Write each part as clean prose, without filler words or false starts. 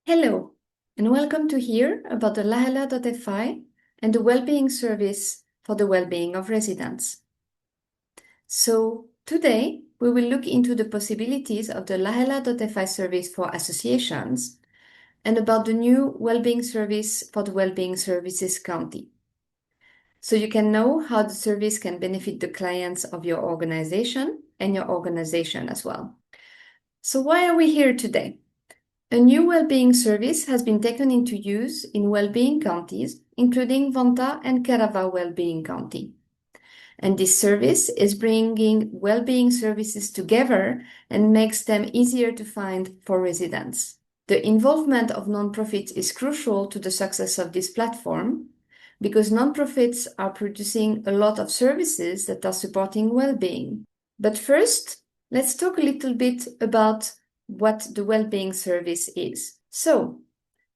Hello, and welcome to hear about the Lähellä.fi and the well-being service for the well-being of residents. So today we will look into the possibilities of the Lähellä.fi service for associations and about the new well-being service for the Well-being Services County. So you can know how the service can benefit the clients of your organization and your organization as well. So why are we here today? A new well-being service has been taken into use in well-being counties, including Vantaa and Kerava Wellbeing County. And this service is bringing well-being services together and makes them easier to find for residents. The involvement of nonprofits is crucial to the success of this platform because nonprofits are producing a lot of services that are supporting well-being. But first, let's talk a little bit about what the well-being service is. So,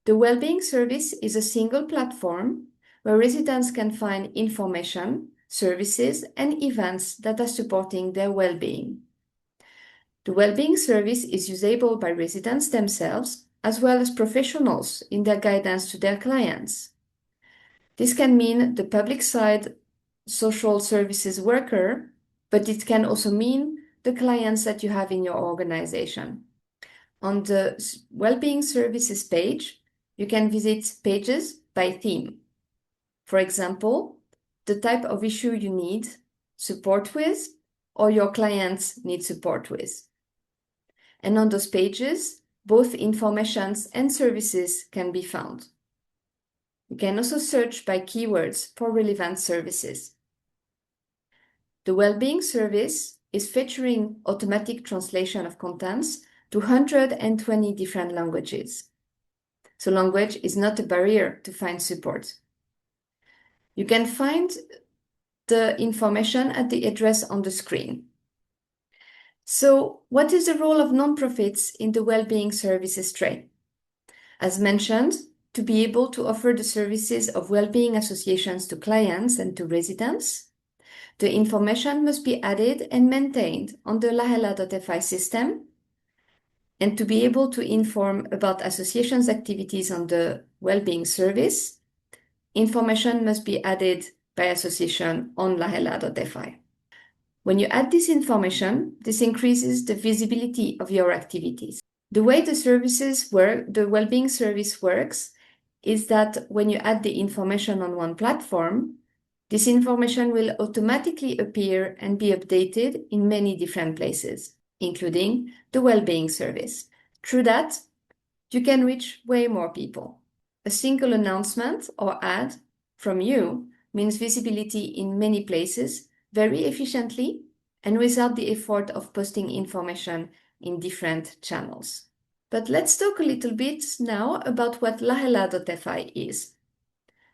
the well-being service is a single platform where residents can find information, services, and events that are supporting their well-being. The well-being service is usable by residents themselves as well as professionals in their guidance to their clients. This can mean the public side social services worker, but it can also mean the clients that you have in your organization. On the Wellbeing Services page, you can visit pages by theme. For example, the type of issue you need support with or your clients need support with. And on those pages, both informations and services can be found. You can also search by keywords for relevant services. The Wellbeing Service is featuring automatic translation of contents to 120 different languages. So language is not a barrier to find support. You can find the information at the address on the screen. So what is the role of nonprofits in the well-being services tray? As mentioned, to be able to offer the services of well-being associations to clients and to residents, the information must be added and maintained on the Lähellä.fi system. And to be able to inform about associations' activities on the well-being service, information must be added by association on Lähellä.fi. When you add this information, this increases the visibility of your activities. The way the services work, the well-being service works, is that when you add the information on one platform, this information will automatically appear and be updated in many different places, including the well-being service. Through that, you can reach way more people. A single announcement or ad from you means visibility in many places very efficiently and without the effort of posting information in different channels. But let's talk a little bit now about what Lähellä.fi is.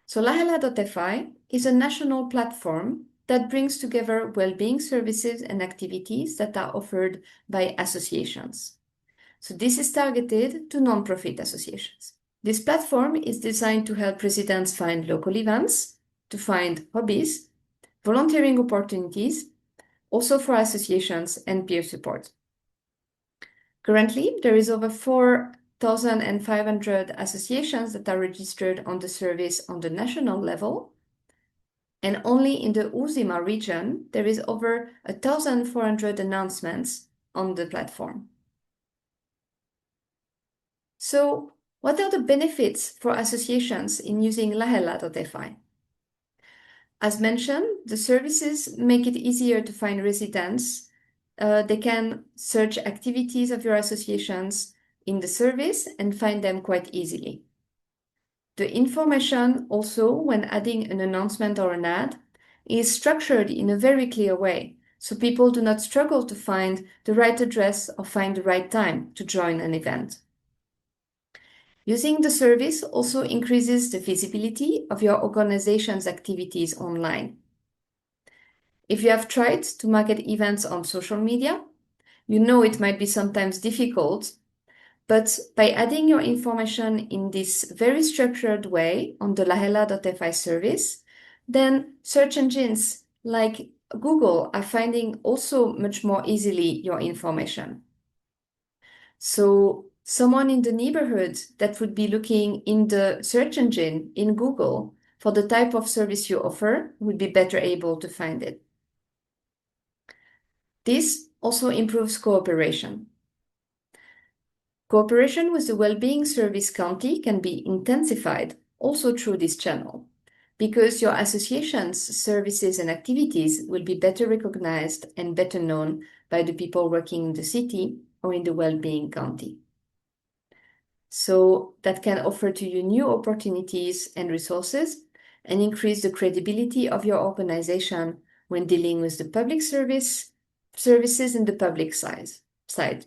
So Lähellä.fi is a national platform that brings together well-being services and activities that are offered by associations. So this is targeted to non-profit associations. This platform is designed to help residents find local events, to find hobbies, volunteering opportunities, also for associations and peer support. Currently, there is over 4,500 associations that are registered on the service on the national level. And only in the Uusimaa region, there is over 1,400 announcements on the platform. So, what are the benefits for associations in using Lähellä.fi? As mentioned, the services make it easier to find residents. They can search activities of your associations in the service and find them quite easily. The information also, when adding an announcement or an ad, is structured in a very clear way, so people do not struggle to find the right address or find the right time to join an event. Using the service also increases the visibility of your organization's activities online. If you have tried to market events on social media, you know it might be sometimes difficult, but by adding your information in this very structured way on the Lähellä.fi service, then search engines like Google are finding also much more easily your information. So Someone in the neighborhood that would be looking in the search engine in Google for the type of service you offer would be better able to find it. This also improves cooperation. Cooperation with the Wellbeing Service County can be intensified also through this channel, because your association's services and activities will be better recognized and better known by the people working in the city or in the Wellbeing County. So that can offer to you new opportunities and resources and increase the credibility of your organization when dealing with the public services in the public side.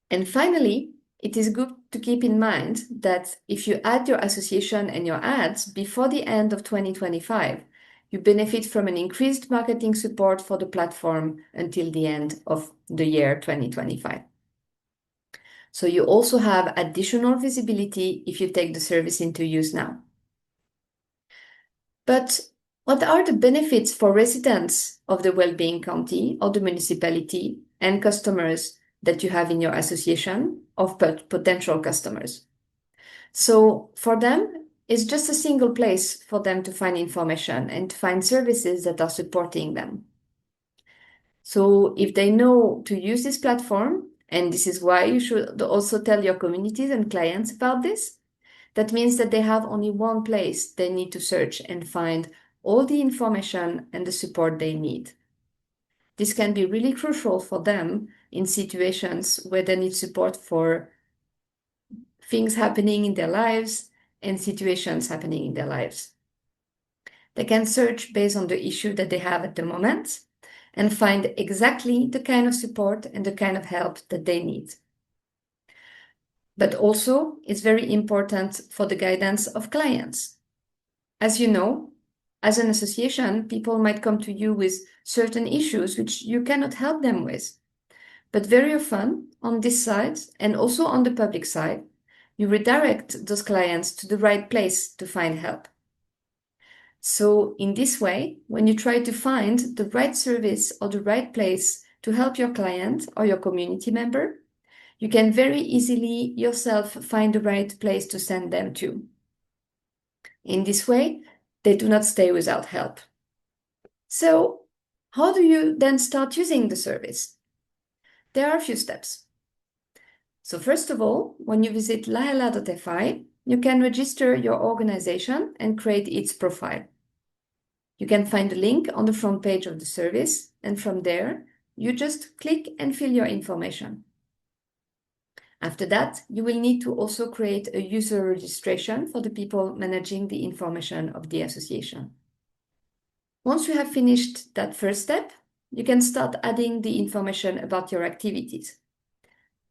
And finally, it is good to keep in mind that if you add your association and your ads before the end of 2025, you benefit from an increased marketing support for the platform until the end of the year 2025. So you also have additional visibility if you take the service into use now. But what are the benefits for residents of the Wellbeing County or the municipality and customers that you have in your association of potential customers? So for them, it's just a single place for them to find information and to find services that are supporting them. So if they know to use this platform, and this is why you should also tell your communities and clients about this, that means that they have only one place they need to search and find all the information and the support they need. This can be really crucial for them in situations where they need support for things happening in their lives and situations happening in their lives. They can search based on the issue that they have at the moment and find exactly the kind of support and the kind of help that they need. But also, it's very important for the guidance of clients. As you know, as an association, people might come to you with certain issues which you cannot help them with. But very often, on this side, and also on the public side, you redirect those clients to the right place to find help. So in this way, when you try to find the right service or the right place to help your client or your community member, you can very easily yourself find the right place to send them to. In this way, they do not stay without help. So how do you then start using the service? There are a few steps. So first of all, when you visit Lähellä.fi, you can register your organization and create its profile. You can find the link on the front page of the service, and from there, you just click and fill your information. After that, you will need to also create a user registration for the people managing the information of the association. Once you have finished that first step, you can start adding the information about your activities.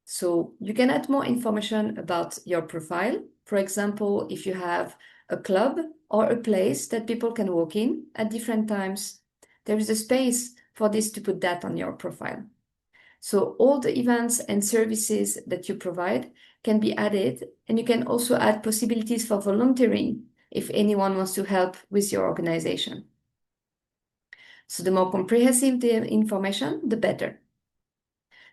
So you can add more information about your profile. For example, if you have a club or a place that people can walk in at different times, there is a space for this to put that on your profile. So all the events and services that you provide can be added, and you can also add possibilities for volunteering if anyone wants to help with your organization. So the more comprehensive the information, the better.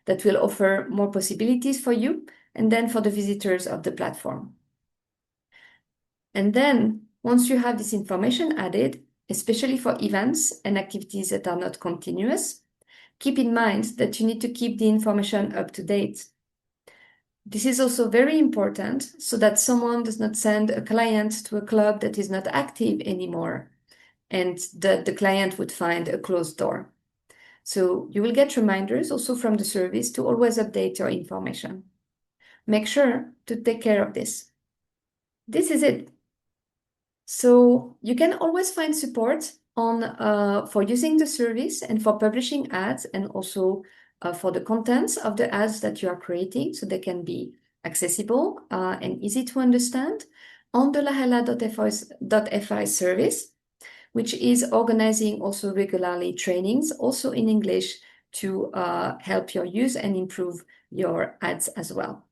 That will offer more possibilities for you and then for the visitors of the platform. And then once you have this information added, especially for events and activities that are not continuous, keep in mind that you need to keep the information up to date. This is also very important so that someone does not send a client to a club that is not active anymore and that the client would find a closed door. So you will get reminders also from the service to always update your information. Make sure to take care of this. This is it. So you can always find support for using the service and for publishing ads, and also for the contents of the ads that you are creating, so they can be accessible and easy to understand on the Lähellä.fi service, which is organizing also regularly trainings, also in English, to help your use and improve your ads as well.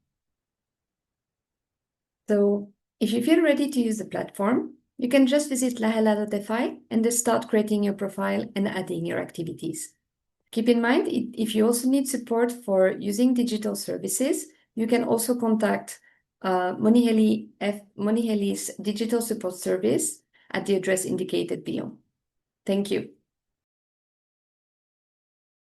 So if you feel ready to use the platform, you can just visit Lähellä.fi and then start creating your profile and adding your activities. Keep in mind, if you also need support for using digital services, you can also contact Moniheli's digital support service at the address indicated below. Thank you.